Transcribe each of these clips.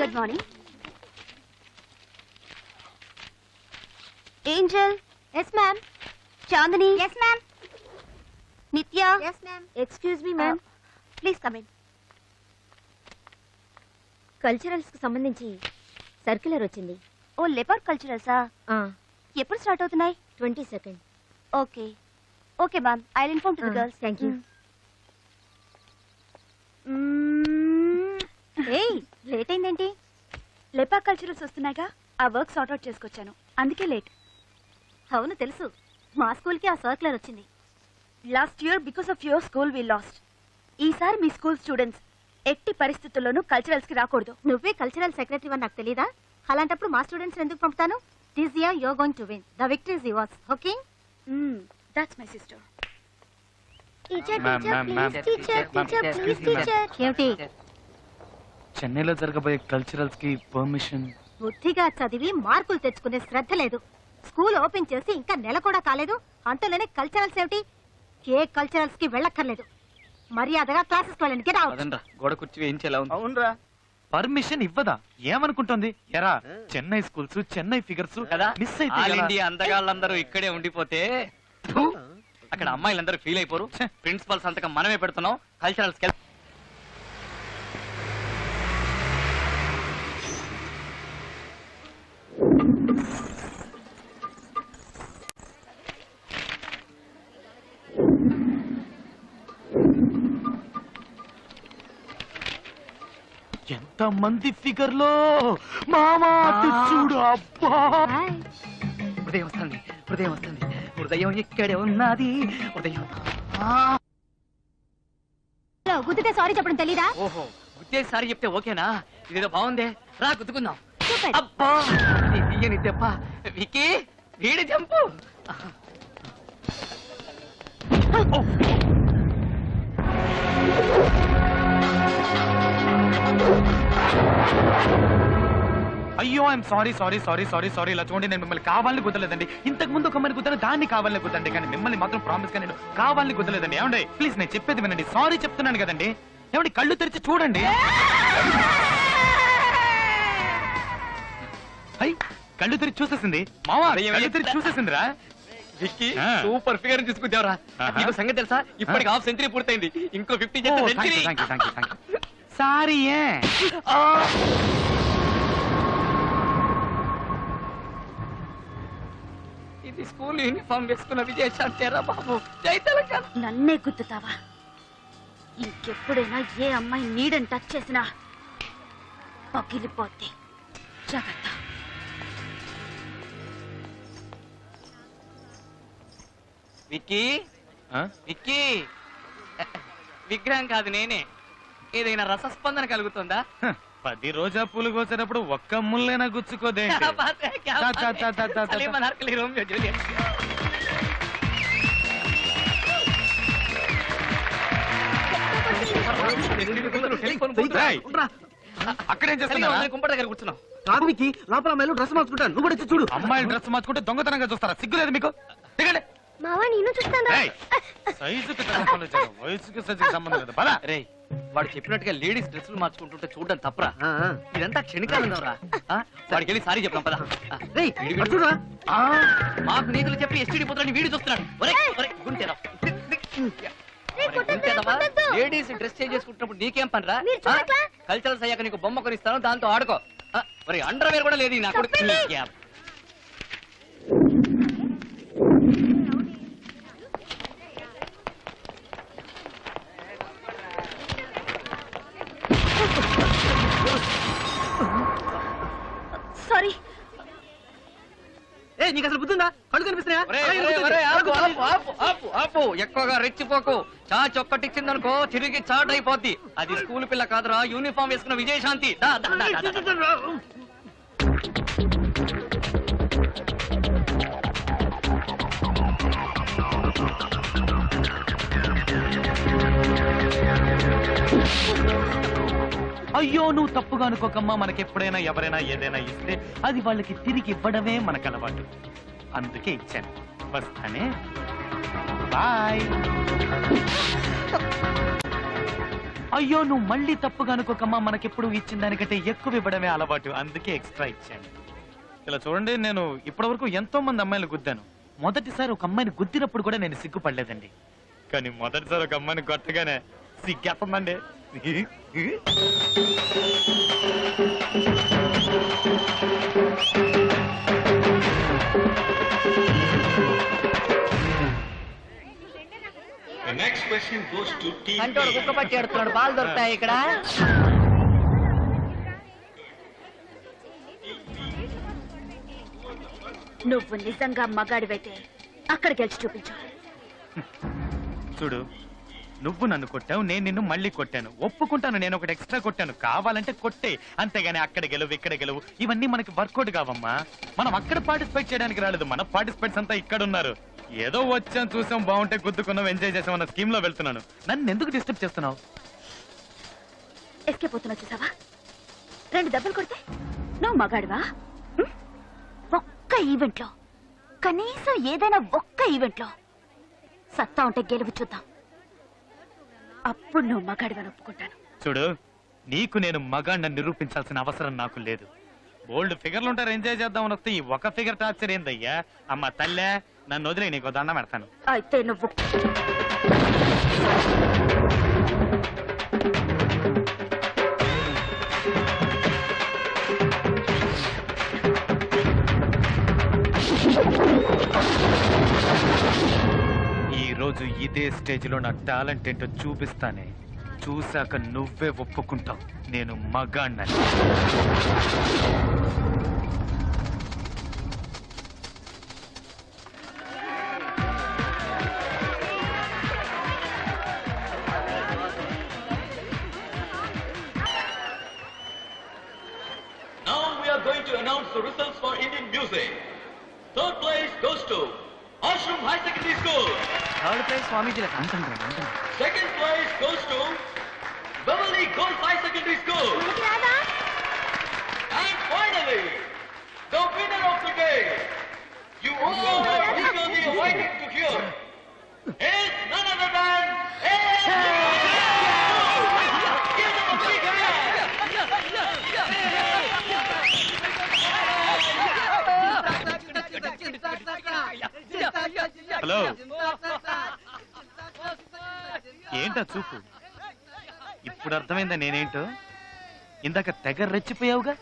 Good morning. Angel. Yes ma'am. Chandini. Yes ma'am. Nithya. Yes ma'am. Excuse me ma'am, please come in. Culturals కు సంబంధించి circular వచ్చింది. ఓ లెపర్ కల్చరల్సా? ఎప్పుడు స్టార్ట్ అవుతున్నాయి? 22nd. Okay okay ma'am, I will inform to the girls. Thank you. ఏయ్, late అయిందేంటి? లెపా కల్చరల్స్ వస్తున్నాయిగా, ఆ వర్క్ సార్ట్ అవుట్ చేసుకొచ్చాను, అందుకే లేట్. అవును తెలుసు, మా స్కూల్కి ఆ సర్క్యులర్ వచ్చింది. Last year because of your school we lost. ఈసారి మీ స్కూల్ స్టూడెంట్స్ ఎట్టి పరిస్థితుల్లోనూ కల్చరల్స్ కి రాకూడదు. నువ్వే కల్చరల్ సెక్రటరీ అని నాకు తెలీదా? అలాంటప్పుడు మా స్టూడెంట్స్ ఎందుకు పంపుతాను? This year you are going to win. The victory is yours. Okay? That's my sister. Teacher teacher please, teacher teacher please, teacher. ఏమిటి? చెన్నైలో జరగబోయే కల్చరల్స్ కి పర్మిషన్. బుద్ధిగా చదివి మార్కులు తెచ్చుకునే శ్రద్ధ లేదు. స్కూల్ ఓపెన్ చేసి ఇంకా నెల కూడా కాలేదు, అంతలోనే కల్చరల్స్ ఏమిటి? ఏ కల్చరల్స్ కి వెళ్ళక్కర్లేదు. మర్యాదగా క్లాసెస్ వెళ్ళండి. Get out. గోడ కుర్చీ వేయించేలా ఉంది. అవునరా, పర్మిషన్ ఇవ్వదా? ఏమనుకుంటుంది? ఎరా చెన్నై స్కూల్స్, చెన్నై ఫిగర్స్ కదా మిస్ ఆల్ అయితే ఇండియా అందగాళ్ళందరూ ఇక్కడే ఉండిపోతే థు, అక్కడ అమ్మాయిలందరూ ఫీల్ అయిపోరు. ప్రిన్సిపల్ సంతకం మనమే పెడుతున్నాం. కల్చరల్స్ ఎంత మంది ఫిగర్ లో మామా చూడు. అబ్బా, హృదయం వస్తుంది, హృదయం వస్తుంది, హృదయం ఇక్కడే ఉన్నది. హృదయం గుద్దితే సారీ చెప్పడం తెలీదా? ఓహో, గుద్దేసారి చెప్తే ఓకేనా? ఇదేదో బాగుందే, రా గుద్దుకుందాం. Super. అబ్బా, నీ తీయని దెబ్బ. వికీ, వీడి జంపు. అయ్యో I'm sorry sorry sorry sorry sorry. ఇలా చూడండి, నేను మిమ్మల్ని కావాలని గుద్దలేదండి. ఇంతకు ముందు ఒక అమ్మాయిని గుద్దాను, దాన్ని కావాలని గుద్దండి, కానీ మిమ్మల్ని మాత్రం ప్రామిస్ గా నేను కావాలని గుద్దలేదండి. ఏమండి ప్లీజ్, నేను చెప్పేది వినండి. సారీ చెప్తున్నాను కదండి. ఏమండి కళ్ళు తెరిచి చూడండి. అయ్యి కళ్ళు తెరిచి చూసేసింది మావా, కళ్ళు తెరిచి చూసేసిందిరా. విక్కీ, సూపర్ ఫిగర్ తీసుకుంటావరా. నీకు సంగతి తెలుసా? ఇప్పటికి హాఫ్ సెంచరీ పూర్తయింది. ఇంకో 50 చేస్తే సెంచరీ. సారీ. ఇది స్కూల్ యూనిఫామ్ వేసుకున్న విజయశాంతేరా బాబు. జై తెలంగాణ. నన్నే గుద్దుతావా? ఇంకెప్పుడైనా ఏ అమ్మాయి నీడని టచ్ చేసినా పగిలిపోద్ది. జాగ్రత్త. విక్కీ, విక్కీ, విగ్రహం కాదు నేనే. ఏదైనా రసస్పందన కలుగుతుందా? 10 రోజా పూలు కోసేటప్పుడు ఒక్క ముళ్ళైనా గుచ్చుకోదే. అక్కడేం చేస్తున్నా? కుంపటి దగ్గర కూర్చున్నాం. కాదు విక్కీ, లోపల అమ్మాయిలు డ్రెస్ మార్చుకుంటాను, నువ్వు కూడా వచ్చి చూడు. అమ్మాయిలు డ్రెస్ మార్చుకుంటే దొంగతనంగా చూస్తారా? సిగ్గులేదు మీకు? దిగండి. మావా నేను చూస్తాను. సైజుకి వయసుకి సైజుకి సంబంధం లేదు. పద. రేయ్, వాడు చెప్పినట్టుగా లేడీస్ డ్రెస్సులు మార్చుకుంటుంటే చూడడం తప్పరా? ఇదంతా క్షణికాలంగా వాడికి వెళ్ళి సారీ చెప్పడం పద. చూడరా, మాకు నీతులు చెప్పి ఎస్టీడీ పుత్రాన్ని వీడి చూస్తున్నాడు. లేడీస్ డ్రెస్ చేంజ్ చేసుకుంటున్నప్పుడు నీకేం పనిరా? కల్చరల్స్ అయ్యాక నీకు బొమ్మ కొనిస్తాను, దాంతో ఆడుకో. మరి అండర్వేర్ కూడా లేదు నాకు. సారీ. నీకు అసలు బుద్ధుందా? కళ్ళు కనిపిస్తున్నాయా? ఎక్కువగా రెచ్చిపోకు. చాచ్ ఒక్కటిచ్చిందనుకో తిరిగి చాట్ అయిపోద్ది. అది స్కూల్ పిల్ల కాదురా, యూనిఫామ్ వేసుకున్న విజయశాంతి. అయ్యో నువ్వు తప్పుగా అనుకోకమ్మా. మనకెప్పుడైనా ఎవరైనా ఏదైనా ఇస్తే అది వాళ్ళకి తిరిగి ఇవ్వడమే మనకు అలవాటు. అందుకే ఇచ్చాను. వస్తానే, బాయ్. అయ్యో నువ్వు మళ్ళీ తప్పుగా అనుకోకమ్మా, మనకెప్పుడు ఇచ్చిన దానికంటే ఎక్కువ ఇవ్వడమే అలవాటు, అందుకే ఎక్స్ట్రా ఇచ్చాను. ఇలా చూడండి, నేను ఇప్పటివరకు ఎంతో మంది అమ్మాయిలు గుద్దాను. మొదటిసారి ఒక అమ్మాయిని గుద్దినప్పుడు కూడా నేను సిగ్గుపడలేదండి. కానీ మొదటిసారి ఒక అమ్మాయిని కొట్టగానే సిగ్గేస్తుందండి. The next question goes to team కంటోడు B. కుక్క పట్టి ఆడుతున్నాడు, బాల్ దొరుకుతాయి ఇక్కడ. నువ్వు నిజంగా మగాడివైతే అక్కడ గెలిచి చూపించు. చూడు, నువ్వు నన్ను కొట్టావు, నేను నిన్ను మళ్ళీ కొట్టాను. ఒప్పుకుంటాను, నేను ఒకటి ఎక్స్ట్రా కొట్టాను. కావాలంటే కొట్టే, అంతేగాని అక్కడ గెలువు ఇక్కడ గెలువు ఇవన్నీ మనకి వర్కౌట్ కావమ్మా. మనం అక్కడ పార్టిసిపేట్ చేయడానికి రాలేదు, మన పార్టిసిపేట్స్ అంతా ఇక్కడ ఉన్నారు. ఏదో వచ్చాం, చూసాం, బాగుంటే గుద్దుకున్నాం, ఎంజాయ్ చేసాం అన్న స్కీమ్ లో వెళ్తున్నాను. నన్ను ఎందుకు డిస్టర్బ్ చేస్తున్నావు? ఎస్కేప్ అవుతున్నావు చూసావా? 2 దెబ్బలు కొడితే నువ్వు మగాడివా? ఒక్క ఈవెంట్ లో, కనీసం ఏదైనా ఒక్క ఈవెంట్ లో సత్తా ఉంటే గెలుపు చూద్దాం. అప్పుడు నువ్వు మగాడివని ఒప్పుకుంటాను. చూడు, నీకు నేను మగాడిని నిరూపించాల్సిన అవసరం నాకు లేదు. బోల్డ్ ఫిగర్లు ఉంటారు, ఎంజాయ్ చేద్దామని వస్తే ఈ ఒక ఫిగర్ టార్చర్ ఏందయ్యా? అమ్మ తల్లే, నన్ను వదిలే, నీకు దండం పెడతాను. అయితే నువ్వు ఈ రోజు ఇదే స్టేజ్ లో నా టాలెంట్ ఏంటో చూపిస్తానే. చూశాక నువ్వే ఒప్పుకుంటావు నేను మగాణ్ణని. Now we are going to announce the results for Indian music. Third place goes to Ashram High Secondary School. Third prize Swamiji. Second place goes to Beverly Girls High Secondary School. And finally, the winner of the game, you all are eagerly waiting to hear, is none other than Give them a big hand. Hello, ఏంటా చూపు? ఇప్పుడు అర్థమైందా నేనేంటో? ఇందాక తెగ రెచ్చిపోయావుగా.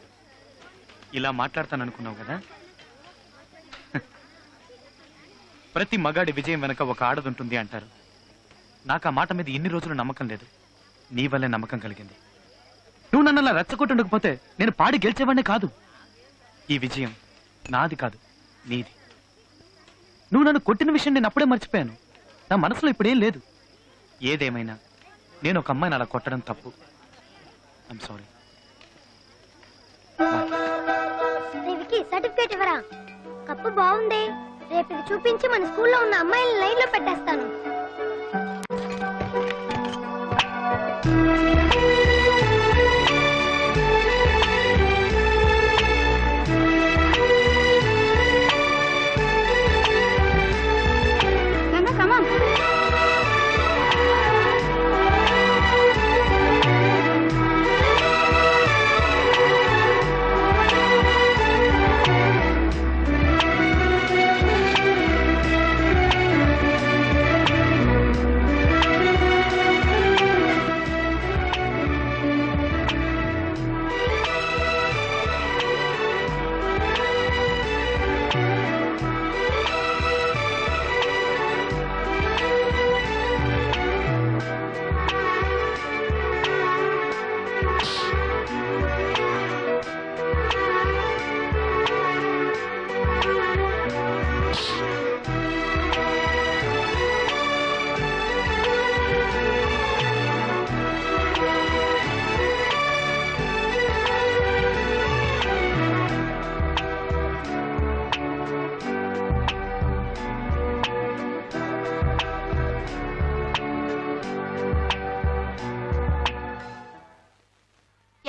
ఇలా మాట్లాడతాననుకున్నావు కదా. ప్రతి మగాడి విజయం వెనక ఒక ఆడదుంటుంది అంటారు. నాకు ఆ మాట మీద ఇన్ని రోజులు నమ్మకం లేదు. నీ వల్లే నమ్మకం కలిగింది. నువ్వు నన్ను అలా రెచ్చగొట్టుండకపోతే నేను పాడి గెలిచేవాడినే కాదు. ఈ విజయం నాది కాదు, నీది. నువ్వు నన్ను కొట్టిన విషయం నేను అప్పుడే మర్చిపోయాను. నా మనసులో ఇప్పుడేం లేదు. ఏదేమైనా నేను ఒక అమ్మాయిని అలా కొట్టడం తప్పు. I'm sorry. దేవికి సర్టిఫికేట్ ఇవ్వరా? కప్పు బాగుంది. రేపు ఇది చూపించి మన స్కూల్లో ఉన్న అమ్మాయిలను లైన్ లో పెట్టేస్తాను.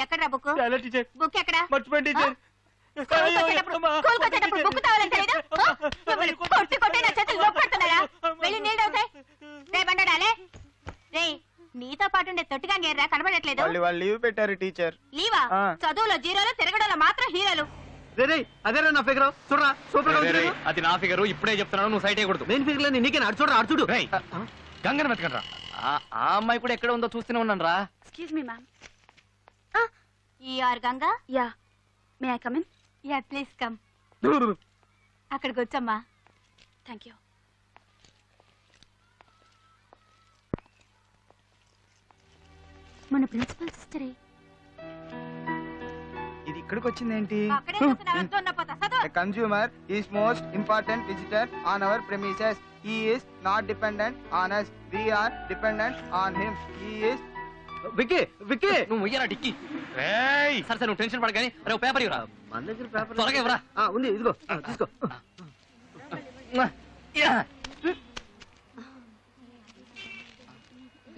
ఎక్కడ బుక్? బుక్ ఎక్కడ? మర్చిపోయింది టీచర్. స్కూల్కి వచ్చేటప్పుడు బుక్ తావాలని తెలీదు? కొట్టి కొట్టి నా చేతులు నొప్పడుతున్నాయా? వెళ్ళి నీళ్ళు అవుతాయి. రే బండడాలే రే, నీతో పాటు ఉండే తొట్టిగా గేర్రా కనబడట్లేదు వాళ్ళు లీవ్ పెట్టారు టీచర్. లీవా చదువులో జీరోలు తిరగడంలో మాత్రం హీరోలు. రే అదేరా నా ఫిగర్ చూడరా సూపర్ గా ఉంది. అది నా ఫిగర్, ఇప్పుడే చెప్తున్నాను, నువ్వు సైట్ అయ్యకూడదు. మెయిన్ ఫిగర్ లో నీకే అడు చూడరా అడు చూడు. రేయ్, గంగను వెతకండి. ఆ అమ్మాయి కూడా ఎక్కడ ఉందో చూస్తూనే ఉన్నాను రా. Excuse me ma'am. You are Ganga? Yeah. May I come in? Yeah please come. అక్కడికి వచ్చమ్మా. Thank you. మన ప్రిన్సిపల్ సిస్టరే. ఇది ఇక్కడికి వచ్చిందేంటి? అక్కడే కూర్చుని అర్థం పోతా చదువు. A consumer is most important visitor on our premises. He is not dependent on us. We are dependent on him. He is Vicky Vicky నువ్వు ఇయ్యరా డిక్కి. రేయ్, సరే నువ్వు టెన్షన్ పడగానే అరే ఓ పేపర్ ఇవ్వరా. మన దగ్గర పేపర్ త్వరగా ఇవ్వరా. ఉంది ఇదిగో తీసుకో.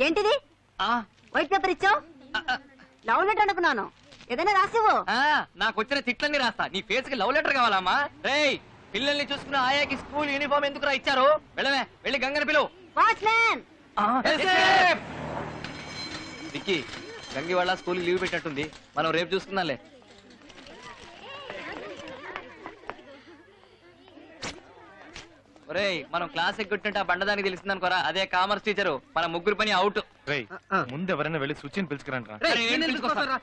ఏంటిది వైట్ పేపర్ ఇచ్చావు? లవ్ లెటర్ అనుకున్నాను. ఏదైనా రాసివ్వు. నాకు వచ్చిన తిట్లన్నీ రాస్తా. నీ ఫేస్ కి లవ్ లెటర్ కావాలమ్మా? రేయ్, పిల్లల్ని చూసుకున్న ఆయాకి స్కూల్ యూనిఫామ్ ఎందుకు ఇచ్చారు? వెళ్ళవే, వెళ్ళి గంగని పిలువు. వాచ్మ్యాన్. విక్కీ, గంగి వాళ్ళ స్కూల్ లీవ్ పెట్టినట్టుంది, మనం రేపు చూసుకుందాంలే. ఒరేయ్, మనం క్లాస్ ఎగ్గొట్టుంటే ఆ బండదానికి తెలిసింది అనుకోరా, అదే కామర్స్ టీచరు. మన ముగ్గురు పని అవుట్. రేయ్, ముందు ఎవరైనా వెళ్ళి సుచిని పిలుచుకురండి రా. రేయ్, నేను తీసుకొస్తానురా.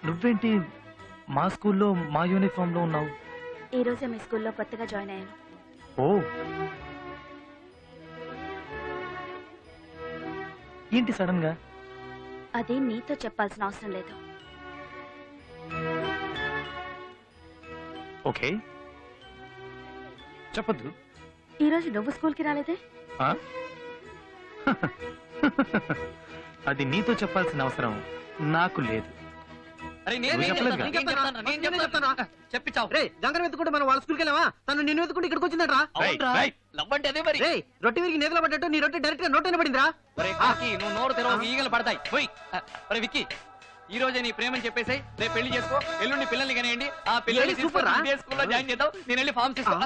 నువ్వేంటి మా స్కూల్లో మా యూనిఫామ్ లో ఉన్నావు? ఈ రోజే మీ స్కూల్లో కొత్తగా జాయిన్ అయ్యాను. ఓ, ఏంటి సడన్ గా? అది నీతో చెప్పాల్సిన అవసరం లేదు. ఓకే, చెప్పద్దు. ఈ రోజు నువ్వు స్కూల్కి రాలేదే? ఆ? అది నీతో చెప్పాల్సిన అవసరం నాకు లేదు. అరే నువ్వు చెప్పలేదుగా? చెప్పించావు. రే గంగర వెతుకుంటే మనం వాళ్ళ స్కూల్కి వెళ్ళావా? తను నిన్ను వెతుకుంటే ఇక్కడికి వచ్చిందట్రా. లవ్ అంటే అదే మరి. రే రొట్టె విరిగి నేతలో పడ్డట్టు నీ రొట్టె డైరెక్ట్ గా నోటైనా పడిందిరా. ఒరే కాకి, నువ్వు నోరు తెరవ, ఈగలు పడతాయి. పోయి. ఒరే విక్కీ, ఈ రోజే నీ ప్రేమని చెప్పేసి రేపు పెళ్లి చేసుకో. ఎల్లుండి పిల్లల్ని కనేయండి. ఆ పిల్లల్ని సూపర్ రా. ఇదే స్కూల్లో జాయిన్ చేద్దాం. నేను వెళ్ళి ఫార్మ్స్ తీసుకో.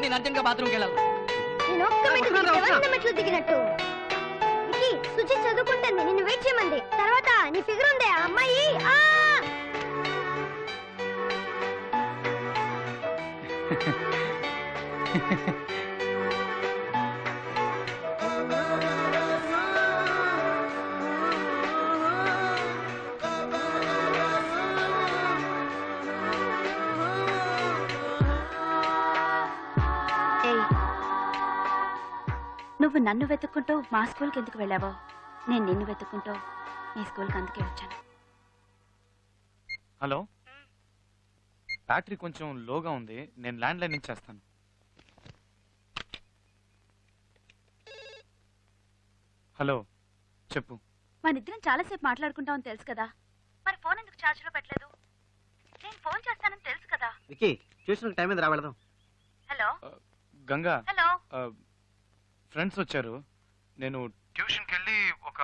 నేను అర్జెంట్ గా బాత్రూమ్కి వెళ్ళాలి. నేను ఒక్క మెట్లు దిగితే 100 మెట్లు దిగినట్టు. విక్కీ, సుచి చదువుకుంటుంది, నిన్ను వెయిట్ చేయమంది. తర్వాత నీ ఫిగర్ ఉందే ఆ అమ్మాయి. ఏయ్, నువ్వు నన్ను వెతుక్కుంటూ మా స్కూల్కి ఎందుకు వెళ్ళావో, నేను నిన్ను వెతుక్కుంటూ మీ స్కూల్కి అందుకే వచ్చాను. హలో, బ్యాటరీ కొంచెం లోగా ఉంది, నేను ల్యాండ్ లైన్ నుంచి చేస్తాను. హలో, చెప్పు. మనిద్దరం చాలాసేపు మాట్లాడుకుంటామని తెలుసు కదా, మరి ఫోన్ ఎందుకు ఛార్జ్ లో పెట్టలేదు? నేను ఫోన్ చేస్తానని తెలుసు కదా. విక్కీ, ట్యూషన్ టైం మీద రా వెళ్దాం. Hello Ganga, hello. ఫ్రెండ్స్ వచ్చారు. నేను ట్యూషన్కి వెళ్ళి ఒక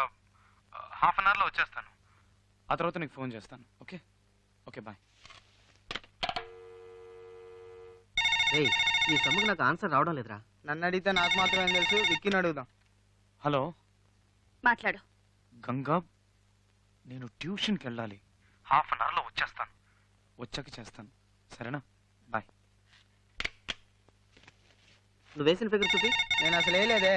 హాఫ్ అన్ అవర్లో వచ్చేస్తాను. ఆ తర్వాత నీకు ఫోన్ చేస్తాను. Okay okay, bye. రేయ్, ఈ సమ్ముకు నాకు ఆన్సర్ రావడం లేదురా. నన్ను అడిగితే నాకు మాత్రమే తెలుసు. విక్కీని అడుగుదాం. హలో మాట్లాడు. గంగా, నేను ట్యూషన్కి వెళ్ళాలి. హాఫ్ అన్ అవర్లో వచ్చేస్తాను. వచ్చాక చేస్తాను, సరేనా? బాయ్. నువ్వు వేసిన ఫిగర్ చూపి. నేను అసలు వేయలేదే.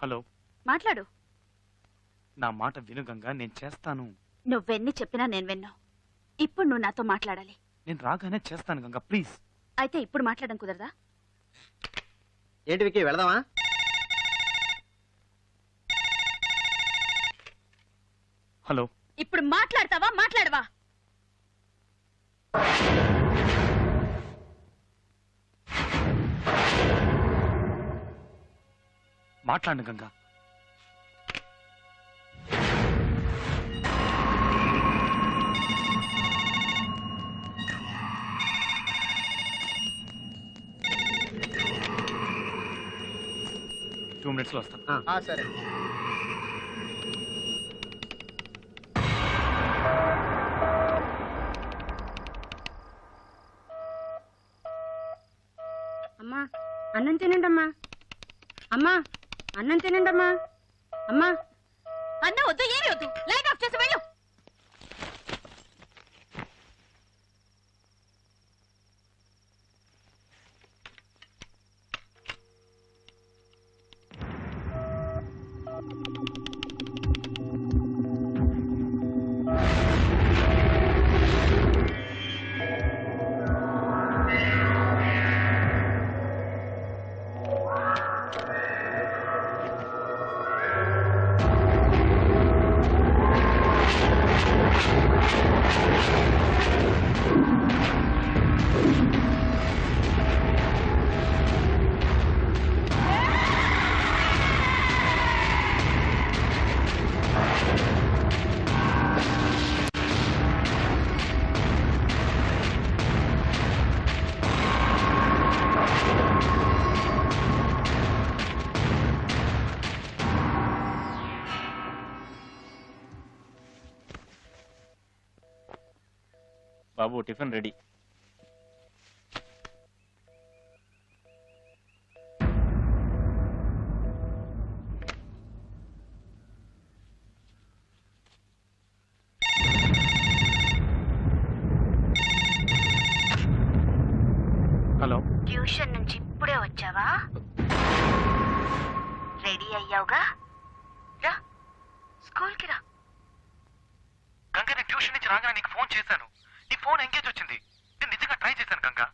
హలో, మాట్లాడు. నా మాట విను గంగా, నేను చేస్తాను. నువ్వెన్ని చెప్పినా నేను విన్నావు. ఇప్పుడు నువ్వు నాతో మాట్లాడాలి. నేను రాగానే చేస్తాను గంగా, ప్లీజ్. అయితే ఇప్పుడు మాట్లాడడం కుదరదా? ఏంటి విక్కీ, వెళదామా? హలో. ఇప్పుడు మాట్లాడతావా మాట్లాడవా? మాట్లాడండి గంగా. టూ మినిట్స్లో వస్తాను. సరే. అమ్మా అన్నం తినండి అమ్మా. అమ్మా అన్నం తినండి అమ్మా. అమ్మా అన్నం వద్దు, ఏమి వద్దు, లైట్ ఆఫ్ చేసి వెళ్ళు. బాబు టిఫిన్ రెడీ. హలో. ట్యూషన్ నుంచి ఇప్పుడే వచ్చావా? రెడీ అయ్యావుగా? రా స్కూల్కి రా. గంగా నేను ట్యూషన్ నుంచి రాగానే నీకు ఫోన్ చేశాను. నీ ఫోన్ ఎంగేజ్ వచ్చింది. నేను నిజంగా ట్రై చేశాను గంగా.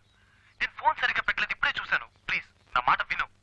నేను ఫోన్ సరిగ్గా